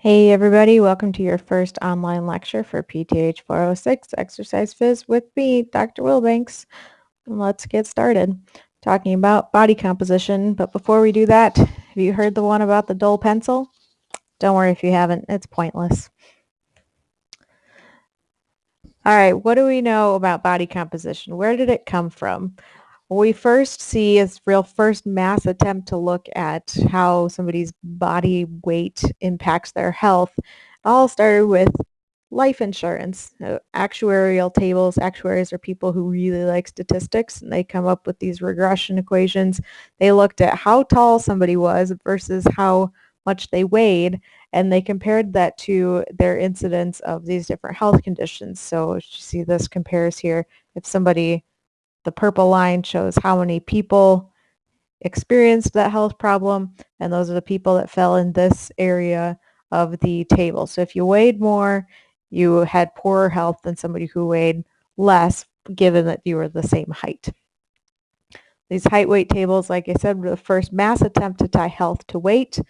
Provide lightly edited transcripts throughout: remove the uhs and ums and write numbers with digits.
Hey everybody, welcome to your first online lecture for PTH 406 Exercise Phys with me, Dr. Wilbanks. Let's get started talking about body composition. But before we do that, have you heard the one about the dull pencil? Don't worry if you haven't, it's pointless. All right, what do we know about body composition? Where did it come from? What we first see is first mass attempt to look at how somebody's body weight impacts their health. It all started with life insurance. Actuarial tables. Actuaries are people who really like statistics, and they come up with these regression equations. They looked at how tall somebody was versus how much they weighed, and they compared that to their incidence of these different health conditions. So you see this compares here. If somebody, the purple line shows how many people experienced that health problem, and those are the people that fell in this area of the table. So if you weighed more, you had poorer health than somebody who weighed less, given that you were the same height. These height weight tables, like I said, were the first mass attempt to tie health to weight.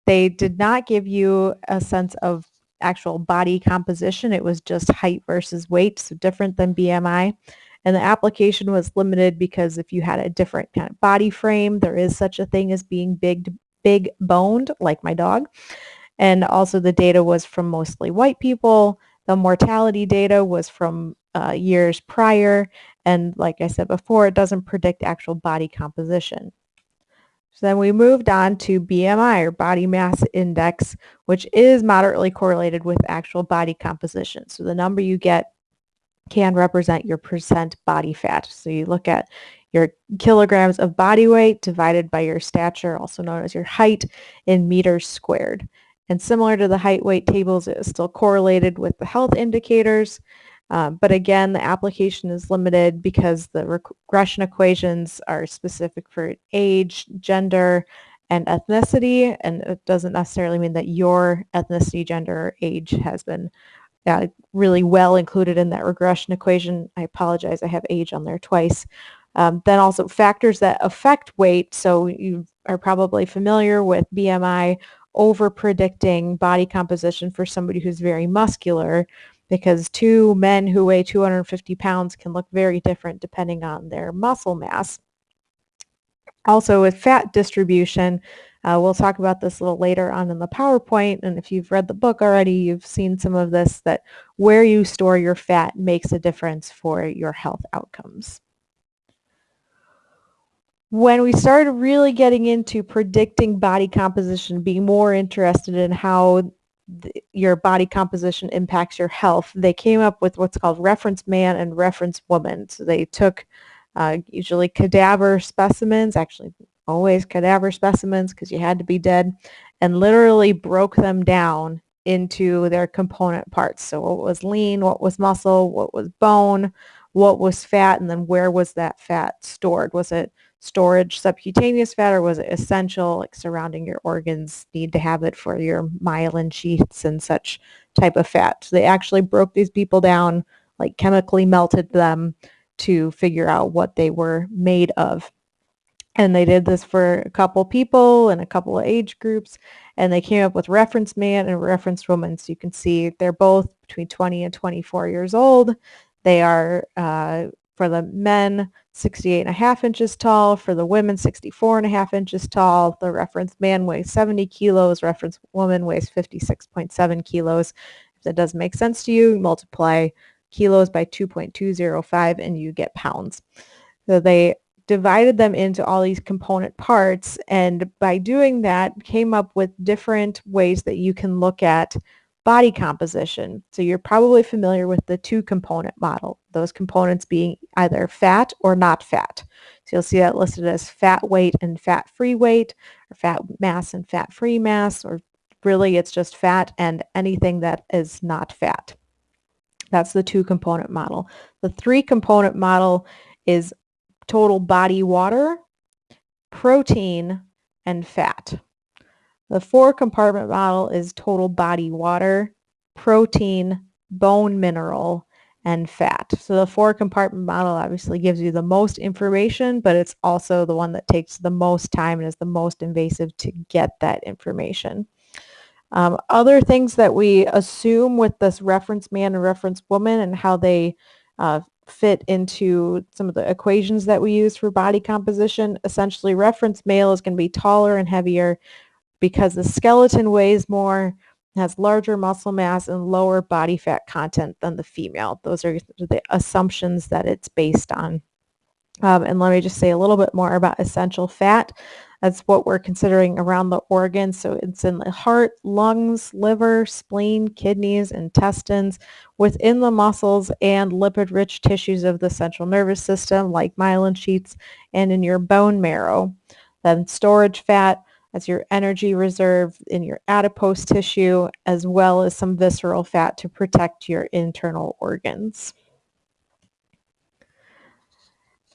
They did not give you a sense of actual body composition. It was just height versus weight, so different than BMI. And the application was limited because if you had a different kind of body frame, there is such a thing as being big boned, like my dog. And also the data was from mostly white people. The mortality data was from years prior. And like I said before, it doesn't predict actual body composition. So then we moved on to BMI, or body mass index, which is moderately correlated with actual body composition. So the number you get can represent your percent body fat. So you look at your kilograms of body weight divided by your stature, also known as your height, in meters squared. And similar to the height weight tables, it is still correlated with the health indicators. But again, the application is limited because the regression equations are specific for age, gender, and ethnicity, and it doesn't necessarily mean that your ethnicity, gender, or age has been really well included in that regression equation. I apologize, I have age on there twice. Then also factors that affect weight. So you are probably familiar with BMI over predicting body composition for somebody who's very muscular, because two men who weigh 250 pounds can look very different depending on their muscle mass. Also with fat distribution, we'll talk about this a little later on in the PowerPoint, and if you've read the book already, you've seen some of this, that where you store your fat makes a difference for your health outcomes. When we started really getting into predicting body composition, being more interested in how your body composition impacts your health, they came up with what's called reference man and reference woman. So they took usually cadaver specimens, actually always cadaver specimens because you had to be dead, and literally broke them down into their component parts. So what was lean, what was muscle, what was bone, what was fat, and then where was that fat stored? Was it storage subcutaneous fat, or was it essential, like surrounding your organs, need to have it for your myelin sheaths and such type of fat? So they actually broke these people down, like chemically melted them to figure out what they were made of. And they did this for a couple people and a couple of age groups, and they came up with reference man and reference woman. So you can see they're both between 20 and 24 years old. They are, for the men, 68.5 inches tall. For the women, 64.5 inches tall. The reference man weighs 70 kilos. Reference woman weighs 56.7 kilos. If that does make sense to you, multiply kilos by 2.205 and you get pounds. So they divided them into all these component parts, and by doing that came up with different ways that you can look at body composition. So you're probably familiar with the two-component model, those components being either fat or not fat. So you'll see that listed as fat weight and fat-free weight, or fat mass and fat-free mass, or really it's just fat and anything that is not fat. That's the two-component model. The three-component model is total body water, protein, and fat. The four-compartment model is total body water, protein, bone mineral, and fat. So the four-compartment model obviously gives you the most information, but it's also the one that takes the most time and is the most invasive to get that information. Other things that we assume with this reference man and reference woman and how they fit into some of the equations that we use for body composition, essentially reference male is going to be taller and heavier because the skeleton weighs more, has larger muscle mass, and lower body fat content than the female. Those are the assumptions that it's based on. And let me just say a little bit more about essential fat. That's what we're considering around the organs. So it's in the heart, lungs, liver, spleen, kidneys, intestines, within the muscles and lipid-rich tissues of the central nervous system like myelin sheaths, and in your bone marrow. Then storage fat, that's your energy reserve in your adipose tissue, as well as some visceral fat to protect your internal organs.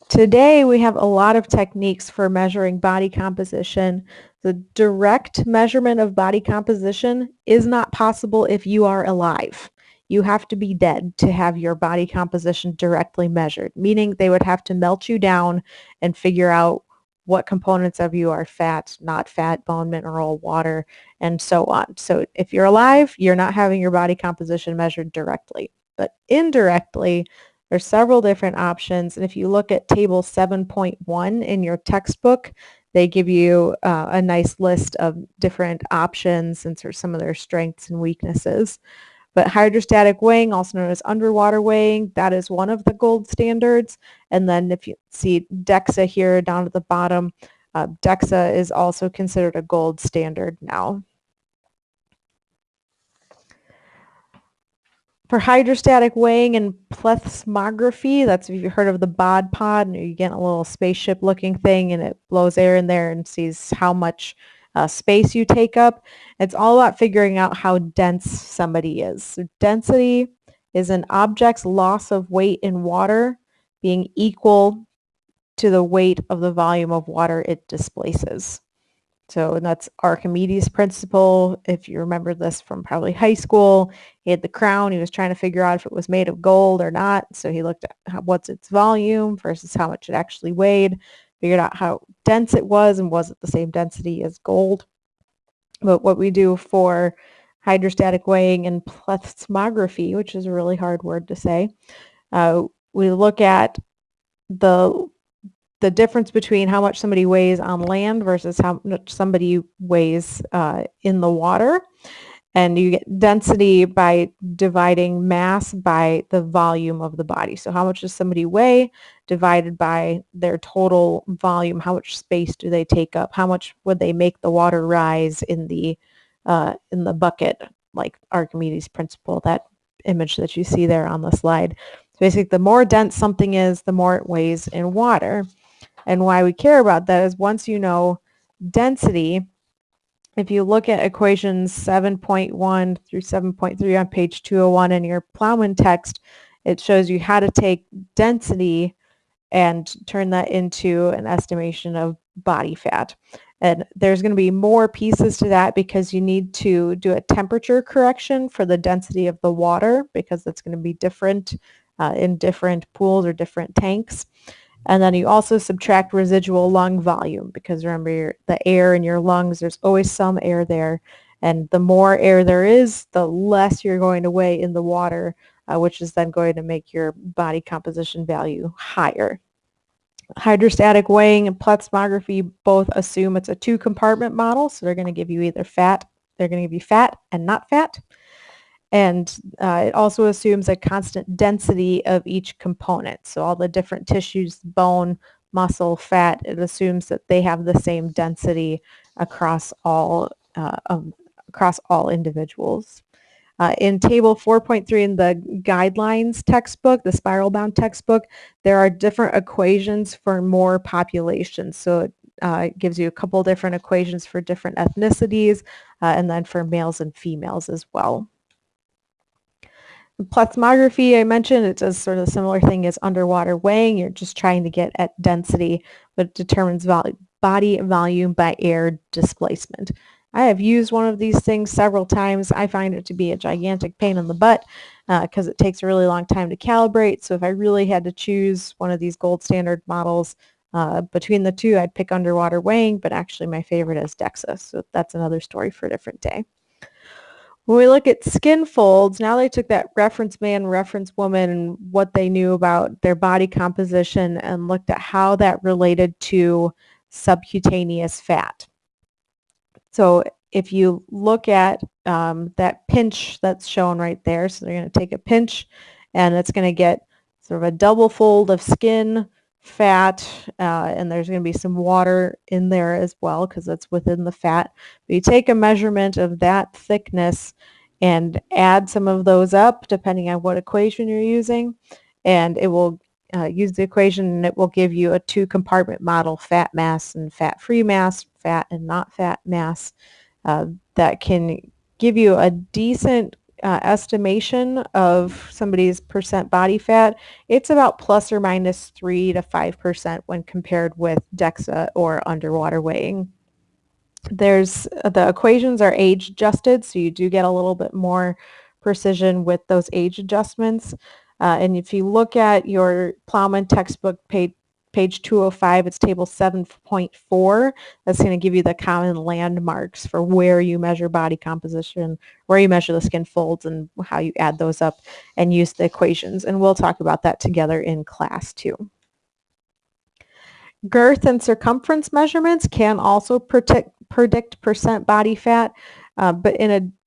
Today, we have a lot of techniques for measuring body composition. The direct measurement of body composition is not possible if you are alive. You have to be dead to have your body composition directly measured, meaning they would have to melt you down and figure out what components of you are fat, not fat, bone mineral, water, and so on. So if you're alive, you're not having your body composition measured directly. But indirectly, there's several different options, and if you look at table 7.1 in your textbook, they give you a nice list of different options and sort of some of their strengths and weaknesses. But hydrostatic weighing, also known as underwater weighing, that is one of the gold standards. And then if you see DEXA here down at the bottom, DEXA is also considered a gold standard now. For hydrostatic weighing and plethysmography, that's if you've heard of the bod pod, and you get a little spaceship looking thing and it blows air in there and sees how much space you take up. It's all about figuring out how dense somebody is. So density is an object's loss of weight in water being equal to the weight of the volume of water it displaces. So that's Archimedes' principle. If you remember this from probably high school, he had the crown. He was trying to figure out if it was made of gold or not. So he looked at what's its volume versus how much it actually weighed, figured out how dense it was, and was it the same density as gold. But what we do for hydrostatic weighing and plethysmography, which is a really hard word to say, we look at the difference between how much somebody weighs on land versus how much somebody weighs in the water. And you get density by dividing mass by the volume of the body. So how much does somebody weigh divided by their total volume? How much space do they take up? How much would they make the water rise in the bucket, like Archimedes' principle, that image that you see there on the slide. So basically, the more dense something is, the more it weighs in water. And why we care about that is once you know density, if you look at equations 7.1 through 7.3 on page 201 in your Plowman text, it shows you how to take density and turn that into an estimation of body fat. And there's going to be more pieces to that because you need to do a temperature correction for the density of the water because it's going to be different in different pools or different tanks. And then you also subtract residual lung volume because remember the air in your lungs, there's always some air there. And the more air there is, the less you're going to weigh in the water, which is then going to make your body composition value higher. Hydrostatic weighing and plethysmography both assume it's a two-compartment model, so they're going to give you either fat, they're going to give you fat and not fat. And it also assumes a constant density of each component. So all the different tissues, bone, muscle, fat, it assumes that they have the same density across all individuals. In table 4.3 in the guidelines textbook, the spiral bound textbook, there are different equations for more populations. So it gives you a couple different equations for different ethnicities and then for males and females as well. Plethysmography, I mentioned, it does sort of a similar thing as underwater weighing. You're just trying to get at density, but it determines body volume by air displacement. I have used one of these things several times. I find it to be a gigantic pain in the butt because it takes a really long time to calibrate. So if I really had to choose one of these gold standard models between the two, I'd pick underwater weighing, but actually my favorite is DEXA. So that's another story for a different day. When we look at skin folds, now they took that reference man, reference woman, and what they knew about their body composition and looked at how that related to subcutaneous fat. So if you look at that pinch that's shown right there, so they're going to take a pinch and it's going to get sort of a double fold of skin, fat, and there's going to be some water in there as well because that's within the fat. But you take a measurement of that thickness and add some of those up depending on what equation you're using, and it will use the equation and it will give you a two-compartment model, fat mass and fat-free mass, fat and not fat mass, that can give you a decent estimation of somebody's percent body fat. It's about plus or minus 3 to 5% when compared with DEXA or underwater weighing. The equations are age adjusted, so you do get a little bit more precision with those age adjustments. And if you look at your Plowman textbook page 205, it's table 7.4. That's going to give you the common landmarks for where you measure body composition, where you measure the skin folds, and how you add those up and use the equations. And we'll talk about that together in class too. Girth and circumference measurements can also predict percent body fat,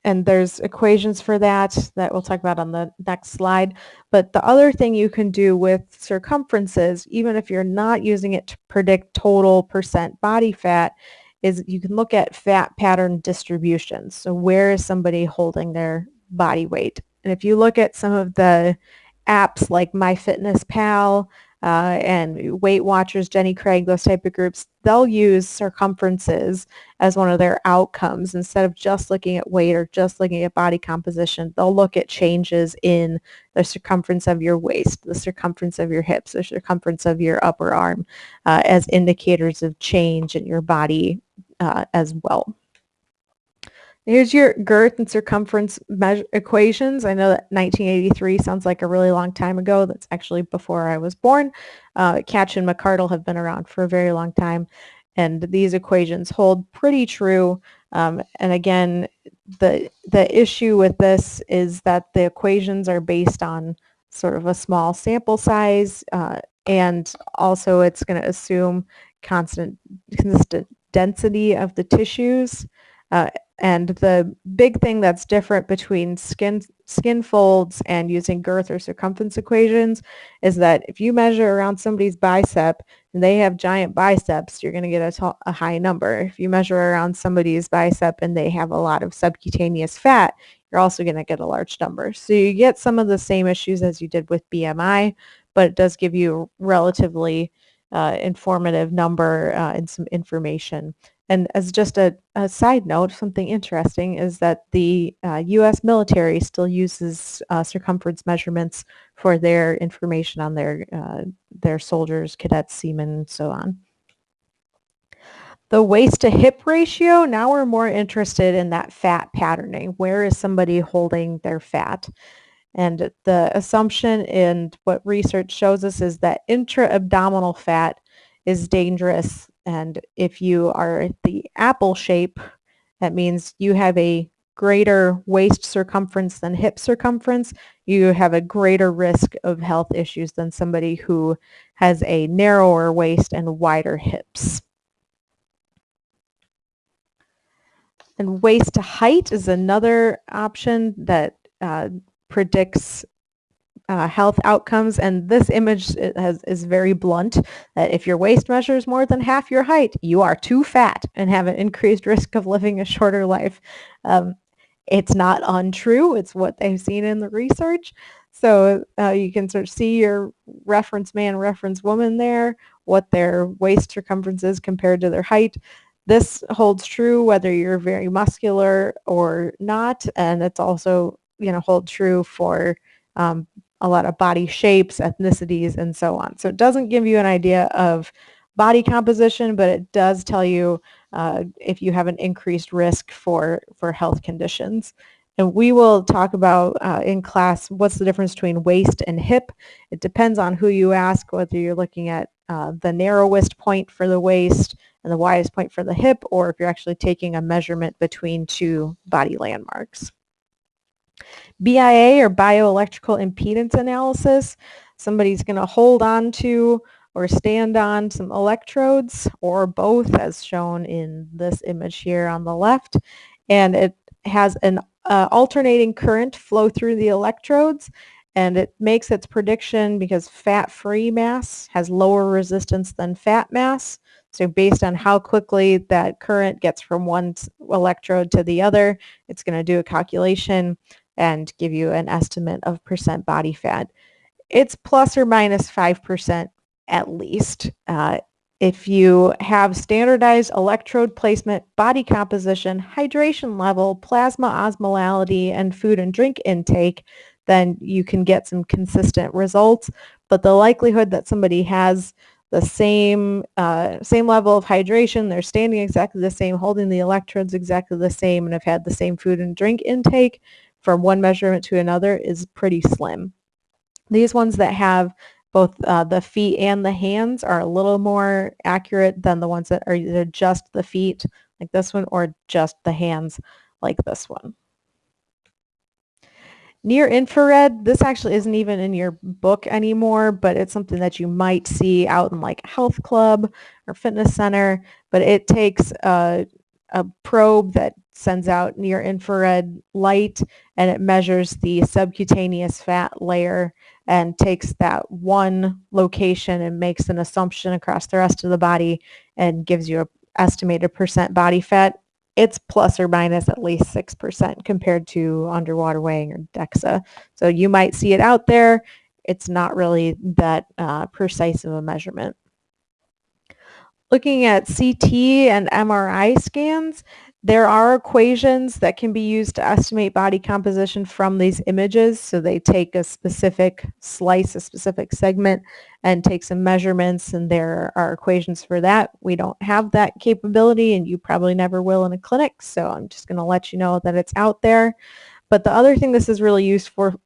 and there's equations for that we'll talk about on the next slide. But the other thing you can do with circumferences, even if you're not using it to predict total percent body fat, is you can look at fat pattern distributions. So where is somebody holding their body weight? And if you look at some of the apps like MyFitnessPal, and Weight Watchers, Jenny Craig, those type of groups, they'll use circumferences as one of their outcomes. Instead of just looking at weight or just looking at body composition, they'll look at changes in the circumference of your waist, the circumference of your hips, the circumference of your upper arm, as indicators of change in your body as well. Here's your girth and circumference equations. I know that 1983 sounds like a really long time ago. That's actually before I was born. Catch and McCardle have been around for a very long time, and these equations hold pretty true. And again, the issue with this is that the equations are based on sort of a small sample size, and also it's going to assume consistent density of the tissues. And the big thing that's different between skin folds and using girth or circumference equations is that if you measure around somebody's bicep and they have giant biceps, you're going to get a high number. If you measure around somebody's bicep and they have a lot of subcutaneous fat, you're also going to get a large number. So you get some of the same issues as you did with BMI, but it does give you a relatively informative number and some information. And as just a side note, something interesting is that the U.S. military still uses circumference measurements for their information on their soldiers, cadets, seamen, and so on. The waist to hip ratio, now we're more interested in that fat patterning. Where is somebody holding their fat? And the assumption and what research shows us is that intra-abdominal fat is dangerous. And if you are the apple shape, that means you have a greater waist circumference than hip circumference. You have a greater risk of health issues than somebody who has a narrower waist and wider hips. And waist to height is another option that predicts health outcomes, and this image is very blunt, that if your waist measures more than half your height, you are too fat and have an increased risk of living a shorter life. It's not untrue. It's what they've seen in the research. So you can sort of see your reference man, reference woman there, what their waist circumference is compared to their height. This holds true whether you're very muscular or not, and it's also hold true for a lot of body shapes, ethnicities, and so on. So it doesn't give you an idea of body composition, but it does tell you if you have an increased risk for health conditions. And we will talk about in class what's the difference between waist and hip. It depends on who you ask, whether you're looking at the narrowest point for the waist and the widest point for the hip, or if you're actually taking a measurement between two body landmarks. BIA, or bioelectrical impedance analysis, somebody's going to hold on to or stand on some electrodes or both, as shown in this image here on the left, and it has an alternating current flow through the electrodes, and it makes its prediction because fat-free mass has lower resistance than fat mass. So based on how quickly that current gets from one electrode to the other, it's going to do a calculation and give you an estimate of percent body fat. It's plus or minus 5% at least. If you have standardized electrode placement, body composition, hydration level, plasma osmolality, and food and drink intake, then you can get some consistent results. But the likelihood that somebody has the same level of hydration, they're standing exactly the same, holding the electrodes exactly the same, and have had the same food and drink intake from one measurement to another is pretty slim. These ones that have both the feet and the hands are a little more accurate than the ones that are either just the feet, like this one, or just the hands, like this one. Near infrared, this actually isn't even in your book anymore, but it's something that you might see out in like health club or fitness center, but it takes a probe that sends out near infrared light, and it measures the subcutaneous fat layer and takes that one location and makes an assumption across the rest of the body and gives you an estimated percent body fat. It's plus or minus at least 6% compared to underwater weighing or DEXA. So you might see it out there. It's not really that precise of a measurement. Looking at CT and MRI scans, there are equations that can be used to estimate body composition from these images. So they take a specific slice, a specific segment, and take some measurements, and there are equations for that. We don't have that capability, and you probably never will in a clinic, so I'm just going to let you know that it's out there. But the other thing this is really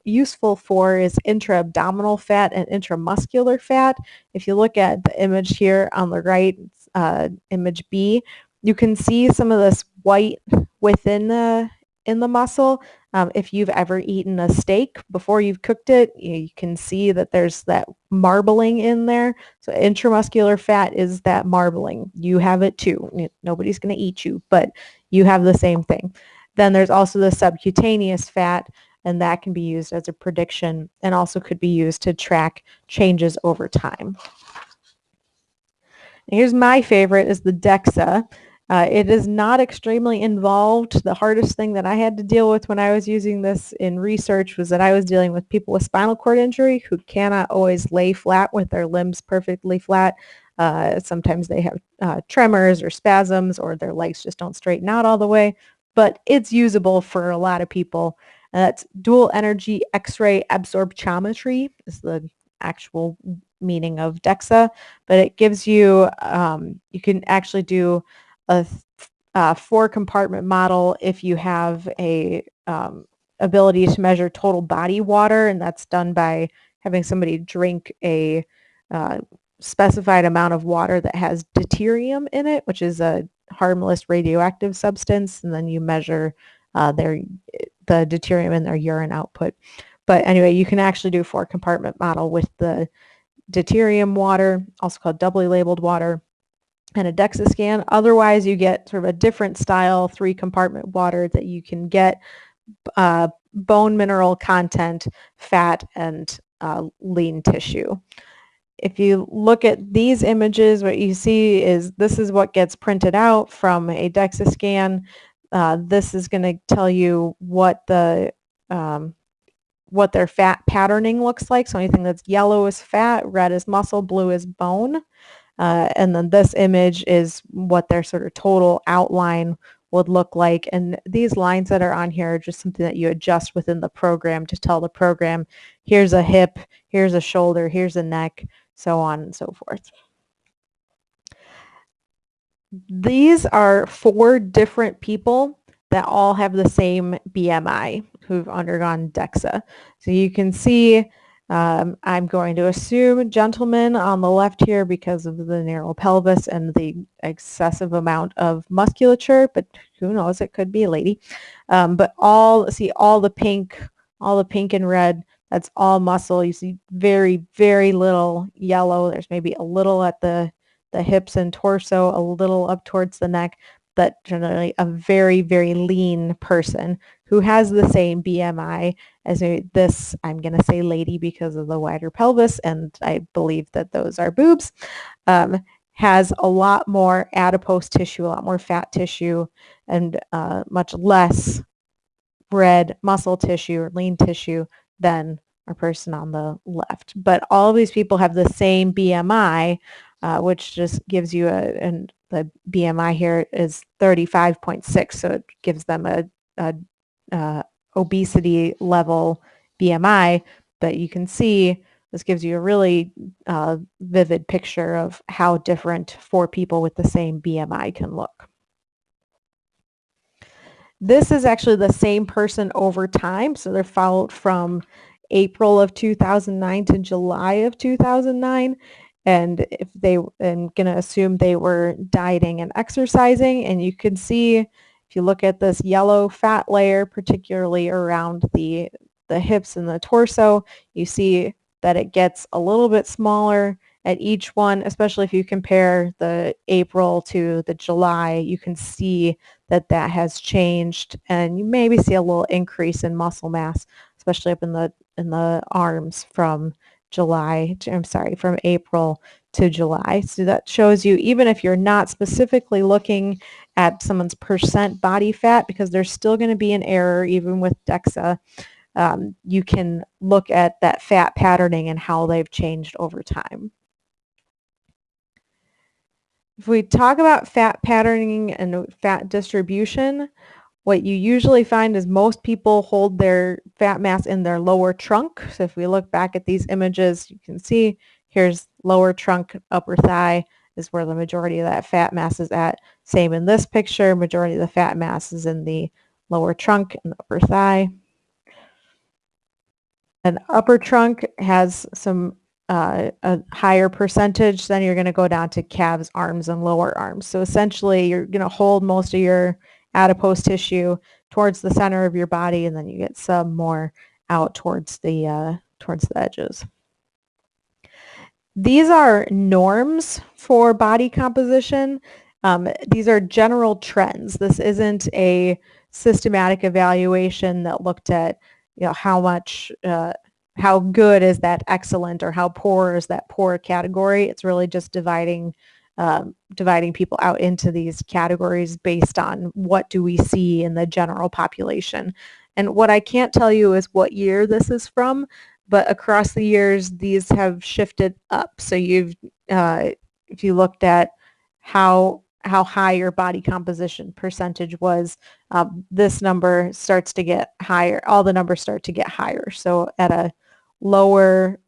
useful for is intra-abdominal fat and intramuscular fat. If you look at the image here on the right, image B, you can see some of this white within in the muscle. If you've ever eaten a steak before you've cooked it, you can see that there's that marbling in there. So intramuscular fat is that marbling. You have it too. Nobody's going to eat you, but you have the same thing. Then there's also the subcutaneous fat, and that can be used as a prediction and also could be used to track changes over time. Here's my favorite, is the DEXA. It is not extremely involved. The hardest thing that I had to deal with when I was using this in research was that I was dealing with people with spinal cord injury who cannot always lay flat with their limbs perfectly flat. Sometimes they have tremors or spasms, or their legs just don't straighten out all the way, but it's usable for a lot of people. And that's dual energy X-ray absorptiometry is the actual meaning of DEXA, but it gives you, you can actually do a 4-compartment model if you have a ability to measure total body water, and that's done by having somebody drink a specified amount of water that has deuterium in it, which is a harmless radioactive substance, and then you measure the deuterium in their urine output. But anyway, you can actually do a 4-compartment model with the deuterium water, also called doubly labeled water, and a DEXA scan. Otherwise, you get sort of a different style 3-compartment water that you can get bone mineral content, fat, and lean tissue. If you look at these images, what you see is this is what gets printed out from a DEXA scan. This is going to tell you what their fat patterning looks like. So anything that's yellow is fat, red is muscle, blue is bone. And then this image is what their sort of total outline would look like. And these lines that are on here are just something that you adjust within the program to tell the program, here's a hip, here's a shoulder, here's a neck, so on and so forth. These are 4 different people that all have the same BMI who've undergone DEXA. So you can see, I'm going to assume gentlemen on the left here because of the narrow pelvis and the excessive amount of musculature, but who knows, it could be a lady. But all the pink and red, that's all muscle. You see very, very little yellow. There's maybe a little at the hips and torso, a little up towards the neck, but generally a very, very lean person who has the same BMI as this, I'm going to say lady because of the wider pelvis, and I believe that those are boobs, has a lot more adipose tissue, a lot more fat tissue, and much less red muscle tissue or lean tissue than our person on the left. But all of these people have the same BMI, which just gives you and the BMI here is 35.6, so it gives them a obesity level BMI. But you can see this gives you a really vivid picture of how different four people with the same BMI can look. This is actually the same person over time, so they're followed from April of 2009 to July of 2009. And I'm going to assume they were dieting and exercising, and you can see if you look at this yellow fat layer, particularly around the hips and the torso, you see that it gets a little bit smaller at each one, especially if you compare the April to the July. You can see that has changed, and you maybe see a little increase in muscle mass, especially up in the arms from from April to July. So that shows you, even if you're not specifically looking at someone's percent body fat, because there's still going to be an error even with DEXA, you can look at that fat patterning and how they've changed over time. If we talk about fat patterning and fat distribution, what you usually find is most people hold their fat mass in their lower trunk. So if we look back at these images, you can see here's lower trunk, upper thigh is where the majority of that fat mass is at. Same in this picture, majority of the fat mass is in the lower trunk and the upper thigh. An upper trunk has some a higher percentage, then you're going to go down to calves, arms, and lower arms. So essentially, you're going to hold most of your adipose tissue towards the center of your body, and then you get some more out towards the edges. These are norms for body composition. These are general trends. This isn't a systematic evaluation that looked at, how much how good is that excellent or how poor is that poor category. It's really just dividing people out into these categories based on what do we see in the general population. And what I can't tell you is what year this is from, but across the years these have shifted up. So if you looked at how high your body composition percentage was, this number starts to get higher. All the numbers start to get higher. So at a lower,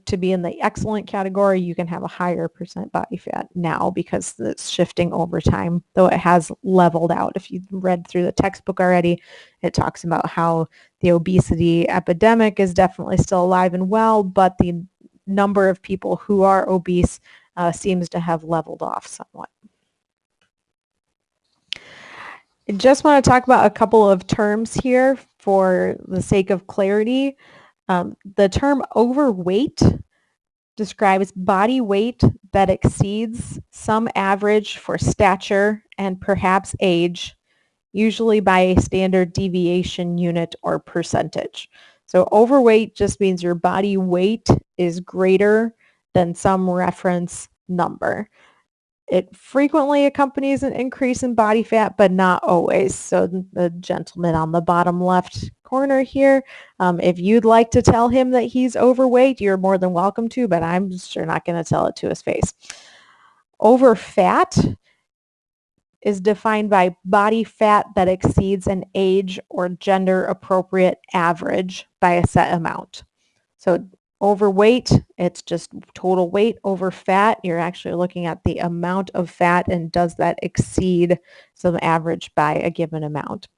to be in the excellent category, you can have a higher percent body fat now because it's shifting over time, though it has leveled out. If you've read through the textbook already, it talks about how the obesity epidemic is definitely still alive and well, but the number of people who are obese seems to have leveled off somewhat. I just want to talk about a couple of terms here for the sake of clarity. The term overweight describes body weight that exceeds some average for stature and perhaps age, usually by a standard deviation unit or percentage. So overweight just means your body weight is greater than some reference number. It frequently accompanies an increase in body fat, but not always. So the gentleman on the bottom left corner here, if you'd like to tell him that he's overweight, you're more than welcome to, but I'm sure not going to tell it to his face. Over fat is defined by body fat that exceeds an age or gender appropriate average by a set amount. So overweight, it's just total weight. Over fat, you're actually looking at the amount of fat and does that exceed some average by a given amount.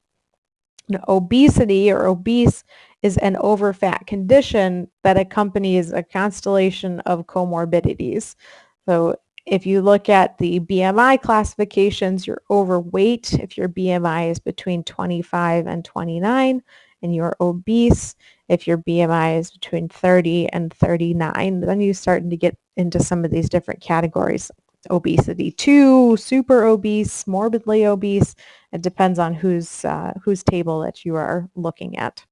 Now, obesity or obese is an overfat condition that accompanies a constellation of comorbidities. So If you look at the BMI classifications, you're overweight if your BMI is between 25 and 29, and you're obese if your BMI is between 30 and 39. Then you're starting to get into some of these different categories. Obesity 2, super obese, morbidly obese. It depends on whose table that you are looking at.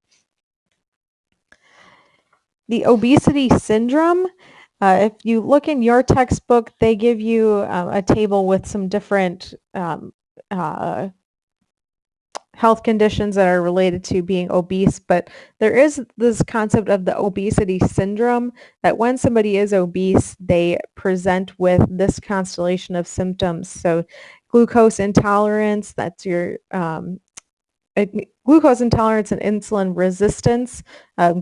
The obesity syndrome, if you look in your textbook, they give you a table with some different uh, health conditions that are related to being obese, but there is this concept of the obesity syndrome that when somebody is obese, they present with this constellation of symptoms. So glucose intolerance, that's your glucose intolerance and insulin resistance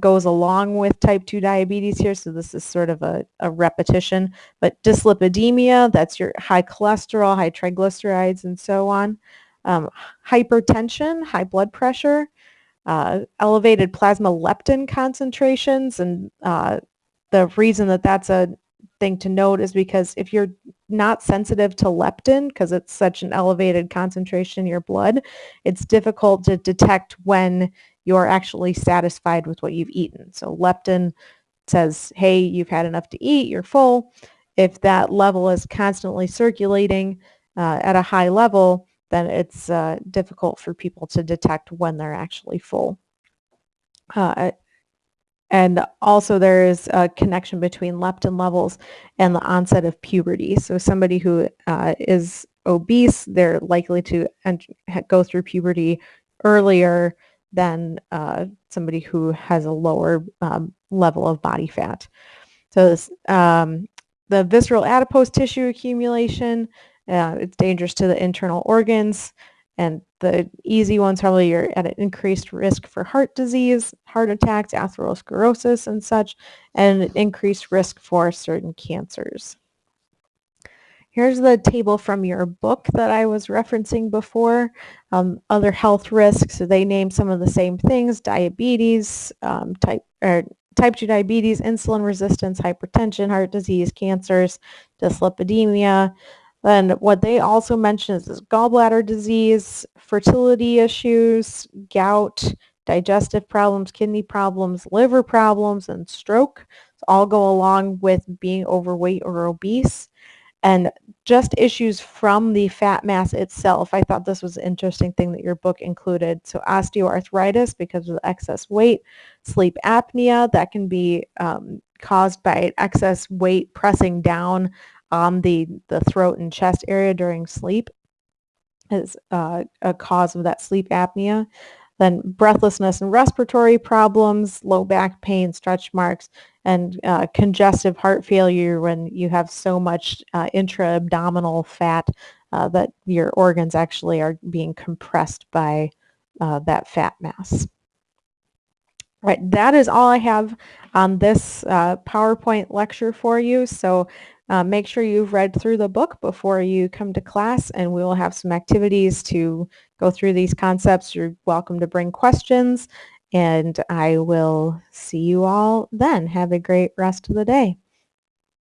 goes along with type 2 diabetes here, so this is sort of a repetition. But dyslipidemia, that's your high cholesterol, high triglycerides, and so on. Hypertension, high blood pressure, elevated plasma leptin concentrations, and the reason that that's a thing to note is because if you're not sensitive to leptin, because it's such an elevated concentration in your blood, it's difficult to detect when you're actually satisfied with what you've eaten. So leptin says, hey, you've had enough to eat, you're full. If that level is constantly circulating at a high level, then it's difficult for people to detect when they're actually full. And also there is a connection between leptin levels and the onset of puberty. So somebody who is obese, they're likely to go through puberty earlier than somebody who has a lower level of body fat. So this, the visceral adipose tissue accumulation, it's dangerous to the internal organs. And the easy ones, probably you're at an increased risk for heart disease, heart attacks, atherosclerosis and such, and an increased risk for certain cancers. Here's the table from your book that I was referencing before. Other health risks, so they name some of the same things: diabetes, type 2 diabetes, insulin resistance, hypertension, heart disease, cancers, dyslipidemia. Then what they also mention is gallbladder disease, fertility issues, gout, digestive problems, kidney problems, liver problems, and stroke. So all go along with being overweight or obese. And just issues from the fat mass itself. I thought this was an interesting thing that your book included. So osteoarthritis because of excess weight, sleep apnea, that can be caused by excess weight pressing down on the throat and chest area during sleep is a cause of that sleep apnea. Then breathlessness and respiratory problems, low back pain, stretch marks, and congestive heart failure when you have so much intra-abdominal fat that your organs actually are being compressed by that fat mass. Right, that is all I have on this PowerPoint lecture for you. So make sure you've read through the book before you come to class, and we will have some activities to go through these concepts. You're welcome to bring questions, and I will see you all then. Have a great rest of the day.